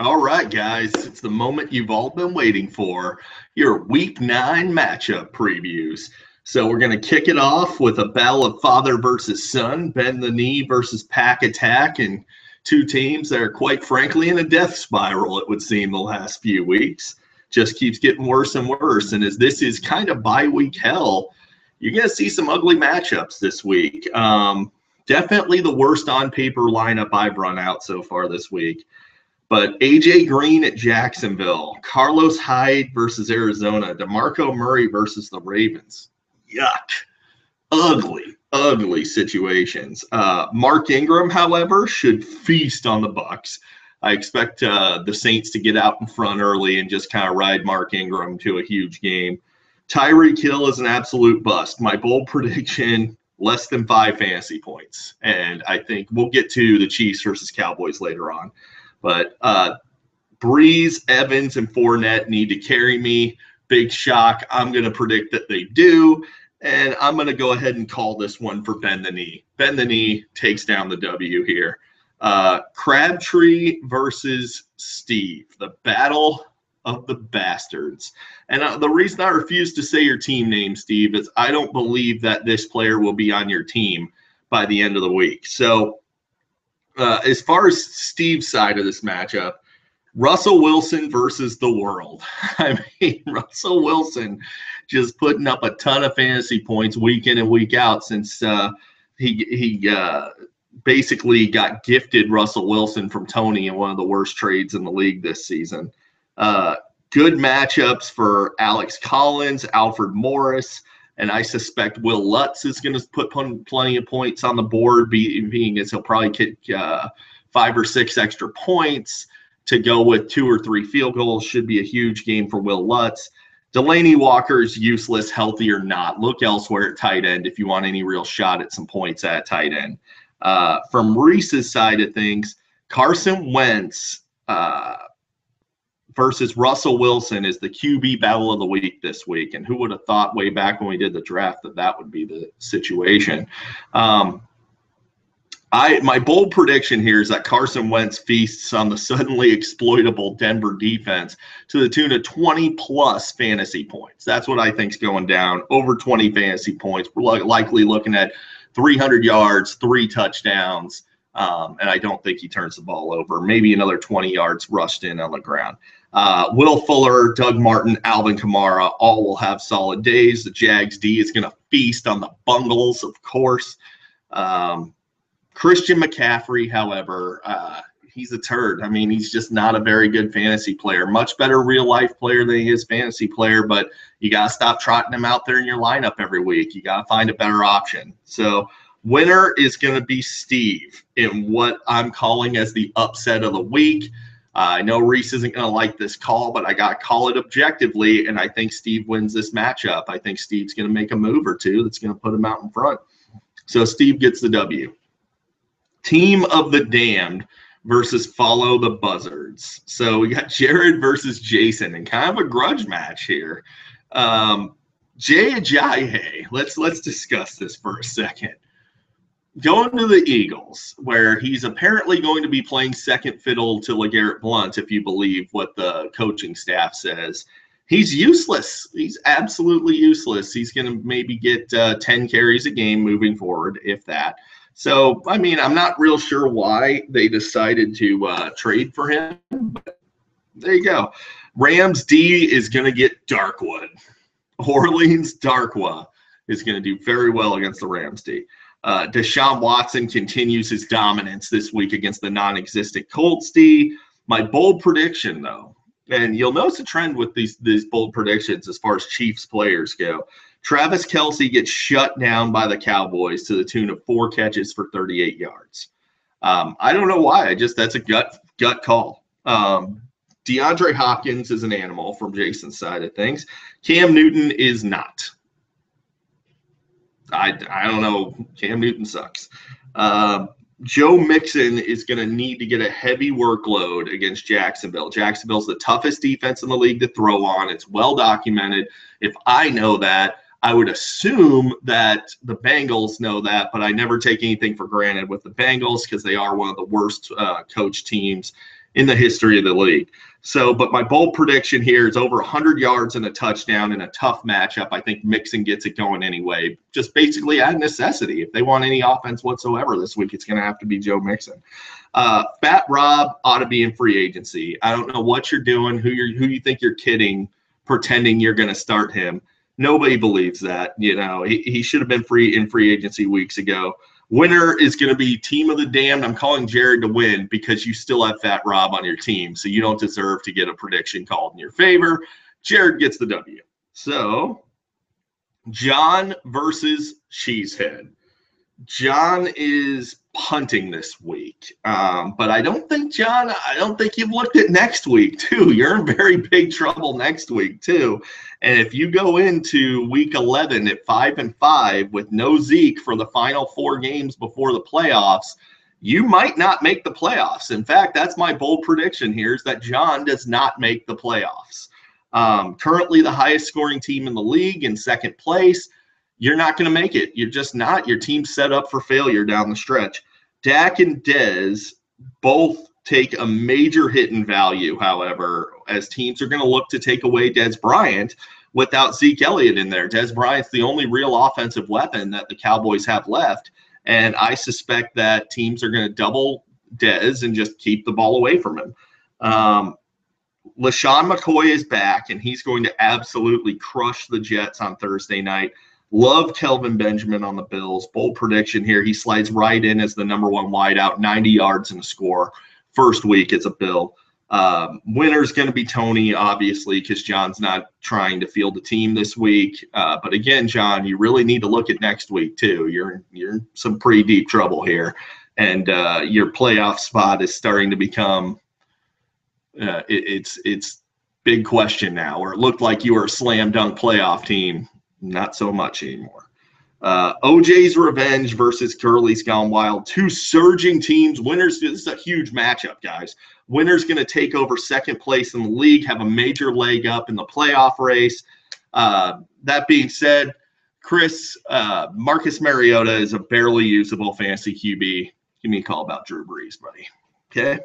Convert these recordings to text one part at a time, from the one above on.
All right, guys, it's the moment you've all been waiting for, your Week 9 matchup previews. So we're going to kick it off with a battle of father versus son, Bend the Knee versus Pack Attack, and two teams that are quite frankly in a death spiral, it would seem, the last few weeks. Just keeps getting worse and worse. And as this is kind of bye-week hell, you're going to see some ugly matchups this week. Definitely the worst on-paper lineup I've run out so far this week. But A.J. Green at Jacksonville, Carlos Hyde versus Arizona, DeMarco Murray versus the Ravens. Yuck. Ugly, ugly situations. Mark Ingram, however, should feast on the Bucs. I expect the Saints to get out in front early and just kind of ride Mark Ingram to a huge game. Tyreek Hill is an absolute bust. My bold prediction, less than 5 fantasy points. And I think we'll get to the Chiefs versus Cowboys later on. But Breeze, Evans, and Fournette need to carry me. Big shock. I'm going to predict that they do. And I'm going to go ahead and call this one for Bend the Knee. Bend the Knee takes down the W here. Crabtree versus Steve. The battle of the bastards. And the reason I refuse to say your team name, Steve, is I don't believe that this player will be on your team by the end of the week. So as far as Steve's side of this matchup, Russell Wilson versus the world. I mean, Russell Wilson just putting up a ton of fantasy points week in and week out since he basically got gifted Russell Wilson from Tony in one of the worst trades in the league this season. Good matchups for Alex Collins, Alfred Morris, and I suspect Will Lutz is going to put plenty of points on the board, being as he'll probably kick 5 or 6 extra points to go with 2 or 3 field goals. Should be a huge game for Will Lutz. Delaney Walker is useless, healthy or not. Look elsewhere at tight end if you want any real shot at some points at tight end. From Reese's side of things, Carson Wentz versus Russell Wilson is the QB battle of the week this week. And who would have thought way back when we did the draft that would be the situation? My bold prediction here is that Carson Wentz feasts on the suddenly exploitable Denver defense to the tune of 20-plus fantasy points. That's what I think is going down, over 20 fantasy points. We're likely looking at 300 yards, 3 touchdowns, and I don't think he turns the ball over. Maybe another 20 yards rushed in on the ground. Will Fuller, Doug Martin, Alvin Kamara, all will have solid days. The Jags D is going to feast on the Bungles, of course. Christian McCaffrey, however, he's a turd. I mean, he's just not a very good fantasy player. Much better real-life player than he is fantasy player, but you got to stop trotting him out there in your lineup every week. You got to find a better option. So winner is going to be Steve in what I'm calling as the upset of the week. I know Reese isn't going to like this call, but I got to call it objectively, and I think Steve wins this matchup. I think Steve's going to make a move or two that's going to put him out in front. So Steve gets the W. Team of the Damned versus Follow the Buzzards. So we got Jared versus Jason, and kind of a grudge match here. Jay Ajayi, let's discuss this for a second. Going to the Eagles, where he's apparently going to be playing second fiddle to LeGarrette Blount, if you believe what the coaching staff says. He's useless. He's absolutely useless. He's going to maybe get 10 carries a game moving forward, if that. So, I mean, I'm not real sure why they decided to trade for him. But there you go. Rams D is going to get Darkwood. Orleans Darkwa is going to do very well against the Rams D. Deshaun Watson continues his dominance this week against the non-existent Colts D. My bold prediction, though, and you'll notice a trend with these bold predictions as far as Chiefs players go. Travis Kelce gets shut down by the Cowboys to the tune of 4 catches for 38 yards. I don't know why. That's a gut call. DeAndre Hopkins is an animal from Jason's side of things. Cam Newton is not. I don't know. Cam Newton sucks. Joe Mixon is going to need to get a heavy workload against Jacksonville. Jacksonville's the toughest defense in the league to throw on. It's well documented. If I know that, I would assume that the Bengals know that, but I never take anything for granted with the Bengals because they are one of the worst coach teams in the history of the league. So, but my bold prediction here is over 100 yards and a touchdown in a tough matchup. I think Mixon gets it going anyway, just basically out of necessity. If they want any offense whatsoever this week, it's going to have to be Joe Mixon. Fat Rob ought to be in free agency. I don't know what you're doing, who you think you're kidding, pretending you're going to start him. Nobody believes that. You know, he should have been in free agency weeks ago. Winner is going to be team of the damned. I'm calling Jared to win because you still have Fat Rob on your team, so you don't deserve to get a prediction called in your favor. Jared gets the W. So, John versus Cheesehead. John is punting this week, but I don't think you've looked at next week too. You're in very big trouble next week too. And if you go into week 11 at 5-5 with no Zeke for the final 4 games before the playoffs, you might not make the playoffs. In fact, that's my bold prediction here, is that John does not make the playoffs. Currently the highest scoring team in the league in second place. You're not going to make it. You're just not. Your team's set up for failure down the stretch. Dak and Dez both take a major hit in value, however, as teams are going to look to take away Dez Bryant without Zeke Elliott in there. Dez Bryant's the only real offensive weapon that the Cowboys have left, and I suspect that teams are going to double Dez and just keep the ball away from him. LaShawn McCoy is back, and he's going to absolutely crush the Jets on Thursday night. Love Kelvin Benjamin on the Bills. Bold prediction here. He slides right in as the number 1 wideout, 90 yards and a score. First week as a Bill. Winner's going to be Tony, obviously, because John's not trying to field the team this week. But again, John, you really need to look at next week too. You're in some pretty deep trouble here, and your playoff spot is starting to become it's big question now. Where it looked like you were a slam dunk playoff team. Not so much anymore. OJ's Revenge versus Curly's Gone Wild. 2 surging teams. Winners, this is a huge matchup, guys. Winner's going to take over second place in the league, have a major leg up in the playoff race. That being said, Chris, Marcus Mariota is a barely usable fantasy QB. Give me a call about Drew Brees, buddy. Okay?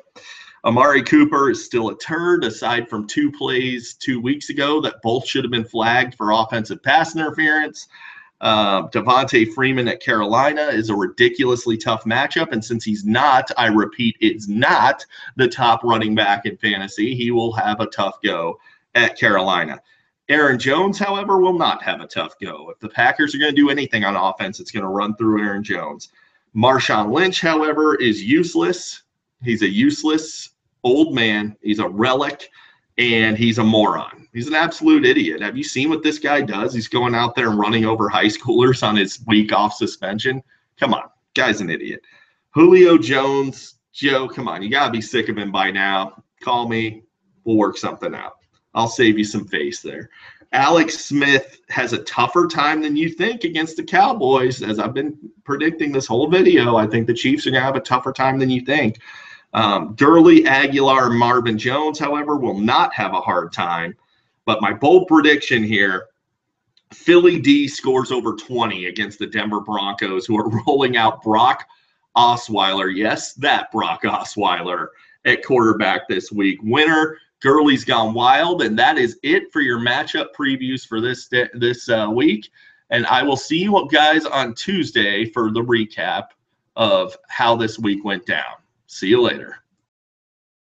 Amari Cooper is still a turd, aside from 2 plays 2 weeks ago that both should have been flagged for offensive pass interference. Devontae Freeman at Carolina is a ridiculously tough matchup, and since he's not, I repeat, is not the top running back in fantasy, he will have a tough go at Carolina. Aaron Jones, however, will not have a tough go. If the Packers are going to do anything on offense, it's going to run through Aaron Jones. Marshawn Lynch, however, is useless. He's a useless old man. He's a relic, and he's a moron. He's an absolute idiot. Have you seen what this guy does? He's going out there and running over high schoolers on his week off suspension. Come on, guy's an idiot. Julio Jones, Joe, come on. You got to be sick of him by now. Call me. We'll work something out. I'll save you some face there. Alex Smith has a tougher time than you think against the Cowboys. As I've been predicting this whole video, I think the Chiefs are going to have a tougher time than you think. Gurley, Aguilar, and Marvin Jones, however, will not have a hard time. But my bold prediction here, Philly D scores over 20 against the Denver Broncos, who are rolling out Brock Osweiler. Yes, that Brock Osweiler at quarterback this week. Winner, Gurley's Gone Wild. And that is it for your matchup previews for this week. And I will see you guys on Tuesday for the recap of how this week went down. See you later.